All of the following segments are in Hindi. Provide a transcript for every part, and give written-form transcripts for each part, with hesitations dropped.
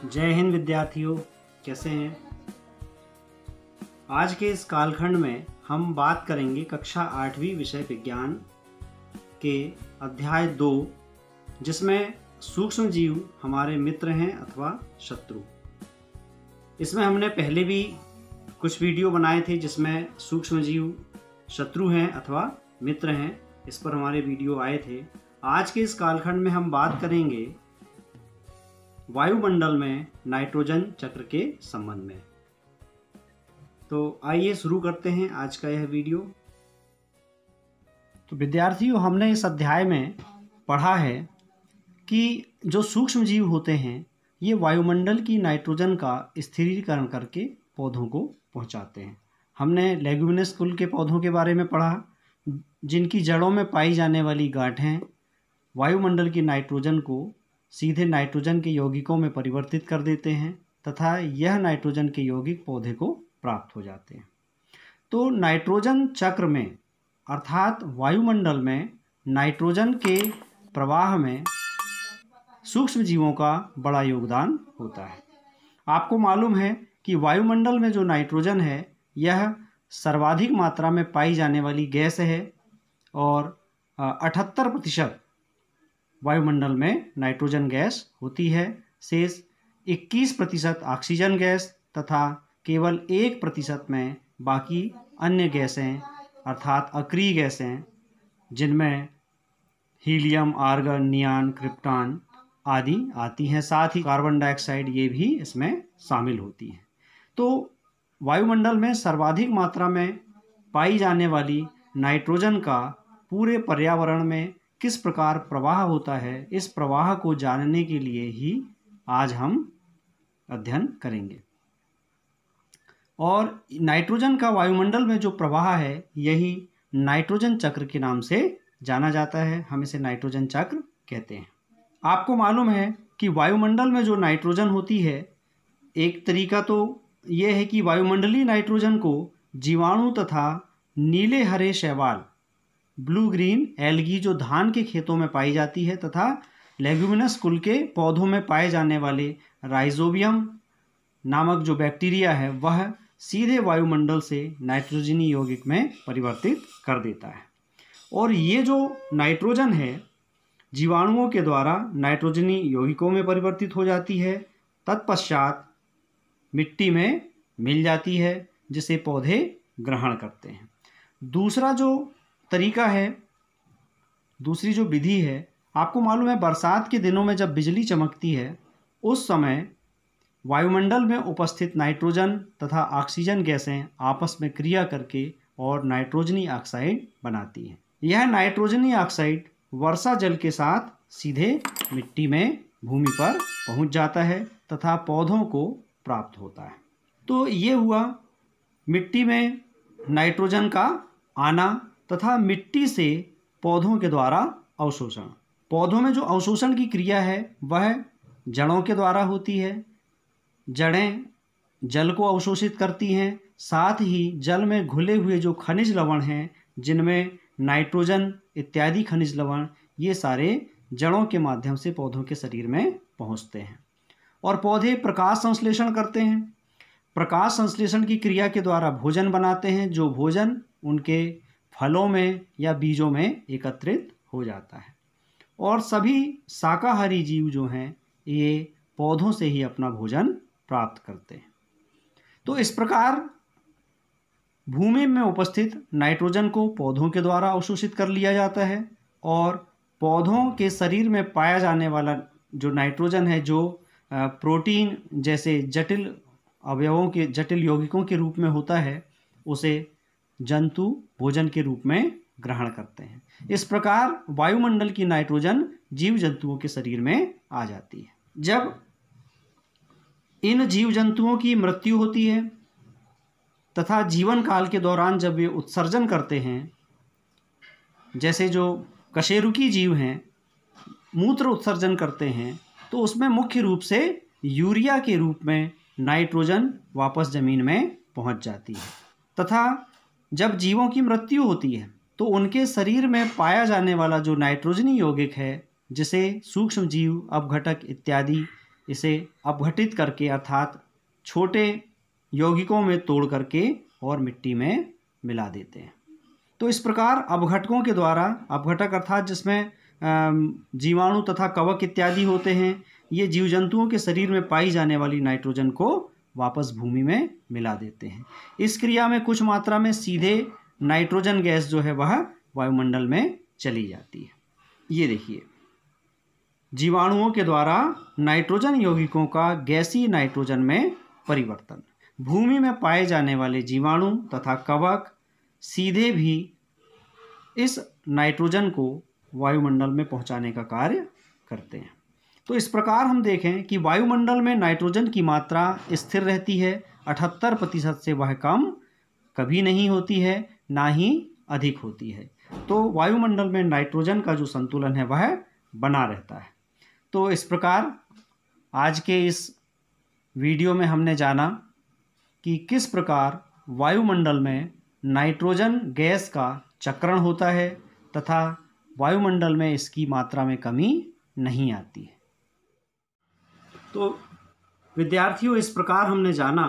जय हिंद विद्यार्थियों, कैसे हैं। आज के इस कालखंड में हम बात करेंगे कक्षा 8वीं विषय विज्ञान के अध्याय 2, जिसमें सूक्ष्म जीव हमारे मित्र हैं अथवा शत्रु। इसमें हमने पहले भी कुछ वीडियो बनाए थे जिसमें सूक्ष्म जीव शत्रु हैं अथवा मित्र हैं, इस पर हमारे वीडियो आए थे। आज के इस कालखंड में हम बात करेंगे वायुमंडल में नाइट्रोजन चक्र के संबंध में। तो आइए शुरू करते हैं आज का यह वीडियो। तो विद्यार्थियों, हमने इस अध्याय में पढ़ा है कि जो सूक्ष्म जीव होते हैं ये वायुमंडल की नाइट्रोजन का स्थिरीकरण करके पौधों को पहुंचाते हैं। हमने लेग्यूमिनस कुल के पौधों के बारे में पढ़ा, जिनकी जड़ों में पाई जाने वाली गांठें वायुमंडल की नाइट्रोजन को सीधे नाइट्रोजन के यौगिकों में परिवर्तित कर देते हैं तथा यह नाइट्रोजन के यौगिक पौधे को प्राप्त हो जाते हैं। तो नाइट्रोजन चक्र में अर्थात वायुमंडल में नाइट्रोजन के प्रवाह में सूक्ष्म जीवों का बड़ा योगदान होता है। आपको मालूम है कि वायुमंडल में जो नाइट्रोजन है यह सर्वाधिक मात्रा में पाई जाने वाली गैस है और 78% वायुमंडल में नाइट्रोजन गैस होती है। शेष 21% ऑक्सीजन गैस तथा केवल 1% में बाकी अन्य गैसें अर्थात अक्रिय गैसें, जिनमें हीलियम, आर्गन, नियान, क्रिप्टॉन आदि आती हैं। साथ ही कार्बन डाइऑक्साइड ये भी इसमें शामिल होती हैं। तो वायुमंडल में सर्वाधिक मात्रा में पाई जाने वाली नाइट्रोजन का पूरे पर्यावरण में किस प्रकार प्रवाह होता है, इस प्रवाह को जानने के लिए ही आज हम अध्ययन करेंगे। और नाइट्रोजन का वायुमंडल में जो प्रवाह है यही नाइट्रोजन चक्र के नाम से जाना जाता है। हम इसे नाइट्रोजन चक्र कहते हैं। आपको मालूम है कि वायुमंडल में जो नाइट्रोजन होती है, एक तरीका तो यह है कि वायुमंडलीय नाइट्रोजन को जीवाणु तथा नीले हरे शैवाल, ब्लू ग्रीन एल्गी जो धान के खेतों में पाई जाती है तथा लेग्यूमिनस कुल के पौधों में पाए जाने वाले राइजोबियम नामक जो बैक्टीरिया है वह सीधे वायुमंडल से नाइट्रोजनी यौगिक में परिवर्तित कर देता है। और ये जो नाइट्रोजन है जीवाणुओं के द्वारा नाइट्रोजनी यौगिकों में परिवर्तित हो जाती है, तत्पश्चात मिट्टी में मिल जाती है जिसे पौधे ग्रहण करते हैं। दूसरा जो तरीका है, दूसरी जो विधि है, आपको मालूम है बरसात के दिनों में जब बिजली चमकती है उस समय वायुमंडल में उपस्थित नाइट्रोजन तथा ऑक्सीजन गैसें आपस में क्रिया करके और नाइट्रोजनी ऑक्साइड बनाती हैं। यह नाइट्रोजनी ऑक्साइड वर्षा जल के साथ सीधे मिट्टी में भूमि पर पहुंच जाता है तथा पौधों को प्राप्त होता है। तो ये हुआ मिट्टी में नाइट्रोजन का आना तथा मिट्टी से पौधों के द्वारा अवशोषण। पौधों में जो अवशोषण की क्रिया है वह जड़ों के द्वारा होती है। जड़ें जल को अवशोषित करती हैं, साथ ही जल में घुले हुए जो खनिज लवण हैं जिनमें नाइट्रोजन इत्यादि खनिज लवण, ये सारे जड़ों के माध्यम से पौधों के शरीर में पहुंचते हैं और पौधे प्रकाश संश्लेषण करते हैं। प्रकाश संश्लेषण की क्रिया के द्वारा भोजन बनाते हैं, जो भोजन उनके फलों में या बीजों में एकत्रित हो जाता है। और सभी शाकाहारी जीव जो हैं ये पौधों से ही अपना भोजन प्राप्त करते हैं। तो इस प्रकार भूमि में उपस्थित नाइट्रोजन को पौधों के द्वारा अवशोषित कर लिया जाता है और पौधों के शरीर में पाया जाने वाला जो नाइट्रोजन है, जो प्रोटीन जैसे जटिल अवयवों के जटिल यौगिकों के रूप में होता है, उसे जंतु भोजन के रूप में ग्रहण करते हैं। इस प्रकार वायुमंडल की नाइट्रोजन जीव जंतुओं के शरीर में आ जाती है। जब इन जीव जंतुओं की मृत्यु होती है तथा जीवन काल के दौरान जब वे उत्सर्जन करते हैं, जैसे जो कशेरुकी जीव हैं मूत्र उत्सर्जन करते हैं, तो उसमें मुख्य रूप से यूरिया के रूप में नाइट्रोजन वापस जमीन में पहुंच जाती है। तथा जब जीवों की मृत्यु होती है तो उनके शरीर में पाया जाने वाला जो नाइट्रोजनी यौगिक है, जिसे सूक्ष्म जीव, अपघटक इत्यादि इसे अपघटित करके अर्थात छोटे यौगिकों में तोड़ करके और मिट्टी में मिला देते हैं। तो इस प्रकार अपघटकों के द्वारा, अपघटक अर्थात जिसमें जीवाणु तथा कवक इत्यादि होते हैं, ये जीव जंतुओं के शरीर में पाई जाने वाली नाइट्रोजन को वापस भूमि में मिला देते हैं। इस क्रिया में कुछ मात्रा में सीधे नाइट्रोजन गैस जो है वह वायुमंडल में चली जाती है। ये देखिए, जीवाणुओं के द्वारा नाइट्रोजन यौगिकों का गैसीय नाइट्रोजन में परिवर्तन। भूमि में पाए जाने वाले जीवाणु तथा कवक सीधे भी इस नाइट्रोजन को वायुमंडल में पहुंचाने का कार्य करते हैं। तो इस प्रकार हम देखें कि वायुमंडल में नाइट्रोजन की मात्रा स्थिर रहती है, 78% से वह कम कभी नहीं होती है, ना ही अधिक होती है। तो वायुमंडल में नाइट्रोजन का जो संतुलन है वह बना रहता है। तो इस प्रकार आज के इस वीडियो में हमने जाना कि किस प्रकार वायुमंडल में नाइट्रोजन गैस का चक्रण होता है तथा वायुमंडल में इसकी मात्रा में कमी नहीं आती है। तो विद्यार्थियों, इस प्रकार हमने जाना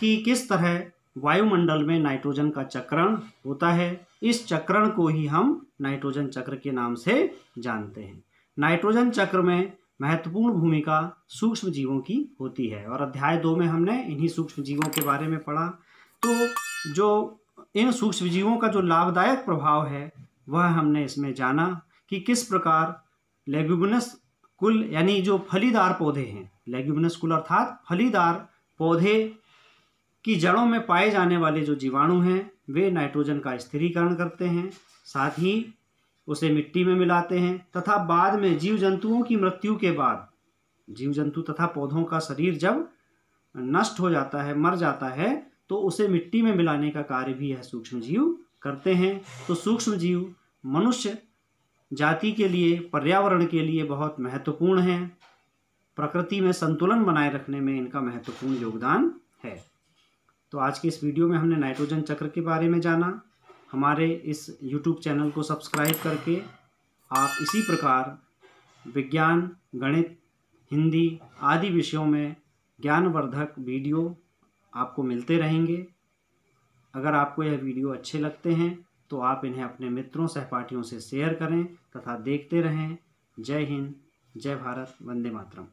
कि किस तरह वायुमंडल में नाइट्रोजन का चक्रण होता है। इस चक्रण को ही हम नाइट्रोजन चक्र के नाम से जानते हैं। नाइट्रोजन चक्र में महत्वपूर्ण भूमिका सूक्ष्म जीवों की होती है और अध्याय 2 में हमने इन्हीं सूक्ष्म जीवों के बारे में पढ़ा। तो जो इन सूक्ष्म जीवों का जो लाभदायक प्रभाव है वह हमने इसमें जाना कि किस प्रकार लेग्यूमिनस कुल यानी जो फलीदार पौधे हैं, लेग्यूमिनस कुल अर्थात फलीदार पौधे की जड़ों में पाए जाने वाले जो जीवाणु हैं वे नाइट्रोजन का स्थिरीकरण करते हैं, साथ ही उसे मिट्टी में मिलाते हैं तथा बाद में जीव जंतुओं की मृत्यु के बाद, जीव जंतु तथा पौधों का शरीर जब नष्ट हो जाता है, मर जाता है, तो उसे मिट्टी में मिलाने का कार्य भी यह सूक्ष्म जीव करते हैं। तो सूक्ष्म जीव मनुष्य जाति के लिए, पर्यावरण के लिए बहुत महत्वपूर्ण हैं। प्रकृति में संतुलन बनाए रखने में इनका महत्वपूर्ण योगदान है। तो आज के इस वीडियो में हमने नाइट्रोजन चक्र के बारे में जाना। हमारे इस YouTube चैनल को सब्सक्राइब करके आप इसी प्रकार विज्ञान, गणित, हिंदी आदि विषयों में ज्ञानवर्धक वीडियो आपको मिलते रहेंगे। अगर आपको यह वीडियो अच्छे लगते हैं तो आप इन्हें अपने मित्रों, सहपाठियों से शेयर करें तथा देखते रहें। जय हिंद, जय भारत, वंदे मातरम।